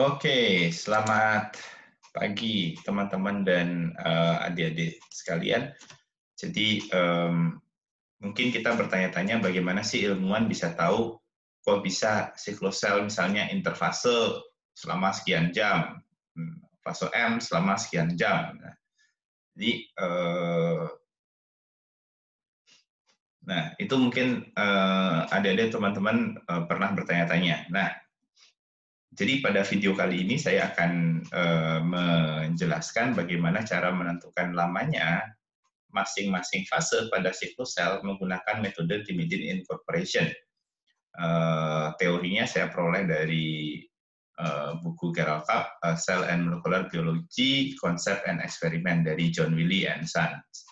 Oke, selamat pagi teman-teman dan adik-adik sekalian. Jadi mungkin kita bertanya-tanya bagaimana sih ilmuwan bisa tahu kok bisa siklus sel misalnya interfase selama sekian jam, fase M selama sekian jam. Nah, jadi itu mungkin adik-adik teman-teman pernah bertanya-tanya. Nah, jadi pada video kali ini saya akan menjelaskan bagaimana cara menentukan lamanya masing-masing fase pada siklus sel menggunakan metode thymidine incorporation. Teorinya saya peroleh dari buku Gerald Kapp, Cell and Molecular Biology, Concept and Experiment dari John Wiley and Sons.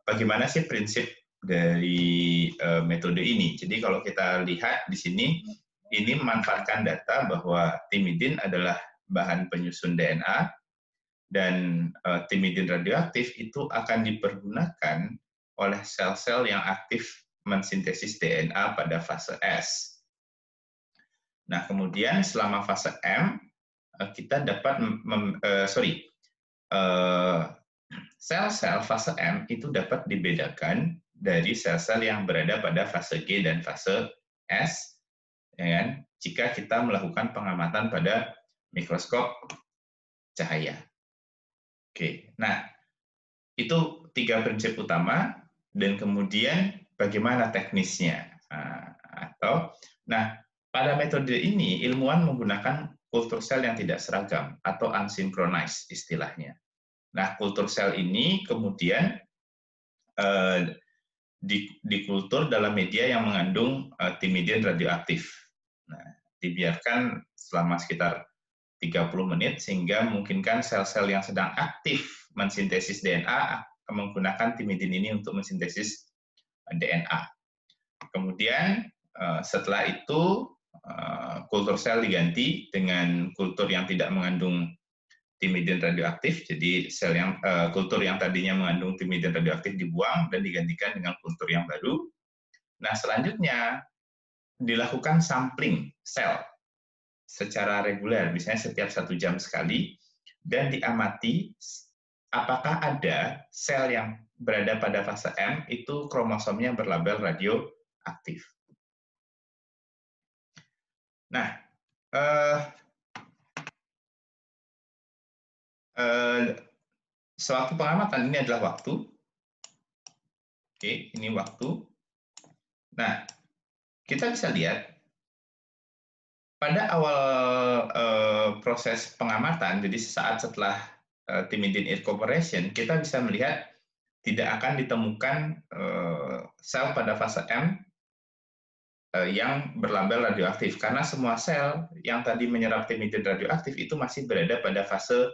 Bagaimana sih prinsip dari metode ini? Jadi kalau kita lihat di sini, ini memanfaatkan data bahwa thymidine adalah bahan penyusun DNA dan thymidine radioaktif itu akan dipergunakan oleh sel-sel yang aktif mensintesis DNA pada fase S. Nah, kemudian selama fase M, kita dapat sel-sel fase M itu dapat dibedakan dari sel-sel yang berada pada fase G dan fase S, ya kan? Jika kita melakukan pengamatan pada mikroskop cahaya. Oke, nah itu 3 prinsip utama, dan kemudian bagaimana teknisnya. Pada metode ini ilmuwan menggunakan kultur sel yang tidak seragam atau unsynchronized istilahnya. Nah, kultur sel ini kemudian dikultur dalam media yang mengandung thymidine radioaktif. Nah, dibiarkan selama sekitar 30 menit sehingga memungkinkan sel-sel yang sedang aktif mensintesis DNA menggunakan thymidine ini untuk mensintesis DNA. Kemudian setelah itu kultur sel diganti dengan kultur yang tidak mengandung thymidine radioaktif, jadi kultur yang tadinya mengandung thymidine radioaktif dibuang dan digantikan dengan kultur yang baru. Nah, selanjutnya dilakukan sampling sel secara reguler, misalnya setiap 1 jam sekali, dan diamati apakah ada sel yang berada pada fase M itu kromosomnya berlabel radioaktif. Nah, suatu pengamatan ini adalah waktu. Oke, ini waktu. Nah, kita bisa lihat pada awal proses pengamatan, jadi sesaat setelah thymidine incorporation, kita bisa melihat tidak akan ditemukan sel pada fase M yang berlabel radioaktif, karena semua sel yang tadi menyerap thymidine radioaktif itu masih berada pada fase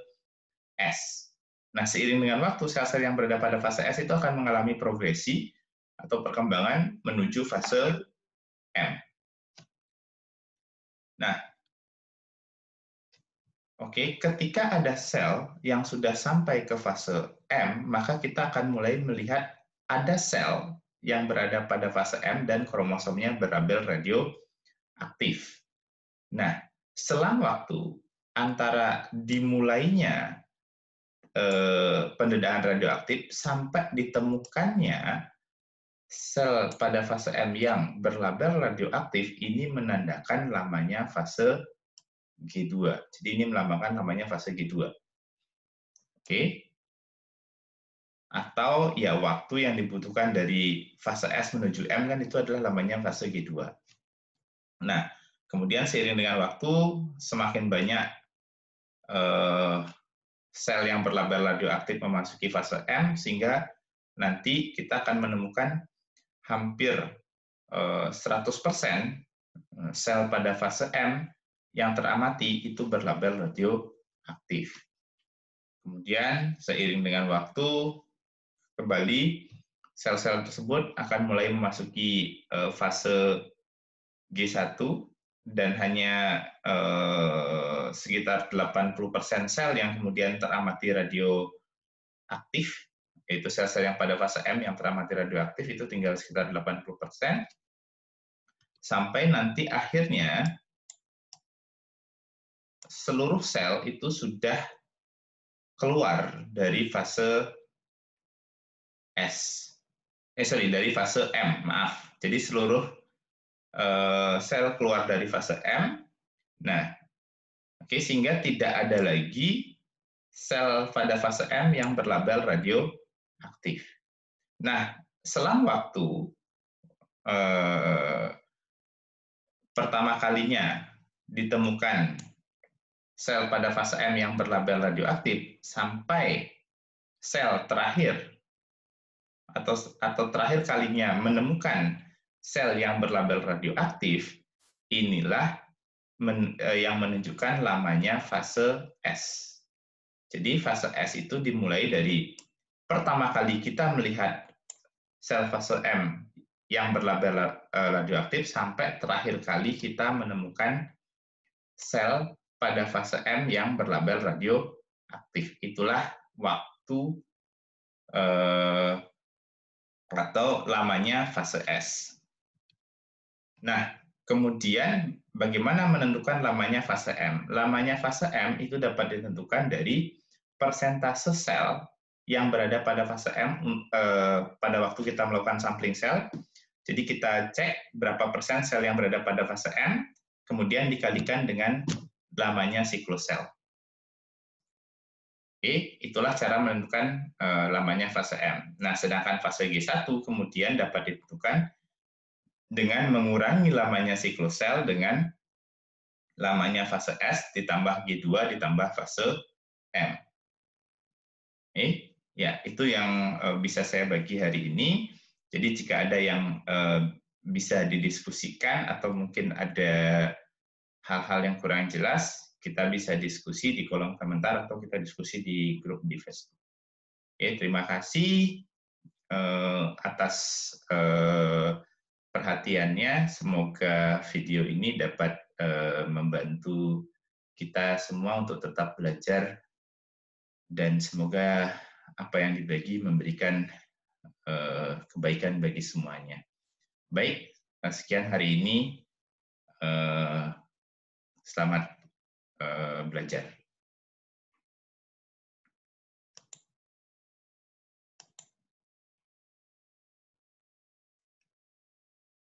S. Nah, seiring dengan waktu, sel-sel yang berada pada fase S itu akan mengalami progresi atau perkembangan menuju fase M. Nah, oke, ketika ada sel yang sudah sampai ke fase M, maka kita akan mulai melihat ada sel yang berada pada fase M dan kromosomnya berlabel radioaktif. Nah, selang waktu antara dimulainya pendedahan radioaktif sampai ditemukannya sel pada fase M yang berlabel radioaktif, ini menandakan lamanya fase G2. Jadi ini melambangkan namanya fase G2. Oke. Atau ya waktu yang dibutuhkan dari fase S menuju M kan itu adalah namanya fase G2. Nah, kemudian seiring dengan waktu semakin banyak sel yang berlabel radioaktif memasuki fase M, sehingga nanti kita akan menemukan hampir 100% sel pada fase M yang teramati itu berlabel radioaktif. Kemudian seiring dengan waktu kembali sel-sel tersebut akan mulai memasuki fase G1 dan hanya sekitar 80% sel yang kemudian teramati radioaktif, yaitu sel-sel yang pada fase M yang teramati radioaktif itu tinggal sekitar 80%, sampai nanti akhirnya seluruh sel itu sudah keluar dari fase S. Dari fase M, maaf. Jadi seluruh sel keluar dari fase M. Nah, oke, sehingga tidak ada lagi sel pada fase M yang berlabel radioaktif. Nah, selang waktu pertama kalinya ditemukan sel pada fase M yang berlabel radioaktif sampai sel terakhir atau terakhir kalinya menemukan sel yang berlabel radioaktif, inilah yang menunjukkan lamanya fase S. Jadi fase S itu dimulai dari pertama kali kita melihat sel fase M yang berlabel radioaktif sampai terakhir kali kita menemukan sel pada fase M yang berlabel radioaktif. Itulah waktu atau lamanya fase S. Nah, kemudian bagaimana menentukan lamanya fase M? Lamanya fase M itu dapat ditentukan dari persentase sel yang berada pada fase M pada waktu kita melakukan sampling sel. Jadi kita cek berapa persen sel yang berada pada fase M, kemudian dikalikan dengan lamanya siklus sel. Oke, itulah cara menentukan lamanya fase M. Nah, sedangkan fase G1 kemudian dapat ditentukan dengan mengurangi lamanya siklus sel dengan lamanya fase S ditambah G2 ditambah fase M. Ya, itu yang bisa saya bagi hari ini. Jadi jika ada yang bisa didiskusikan atau mungkin ada hal-hal yang kurang jelas, kita bisa diskusi di kolom komentar atau kita diskusi di grup di Facebook. Oke, terima kasih atas perhatiannya. Semoga video ini dapat membantu kita semua untuk tetap belajar dan semoga apa yang dibagi memberikan kebaikan bagi semuanya. Baik, sekian hari ini. Selamat belajar.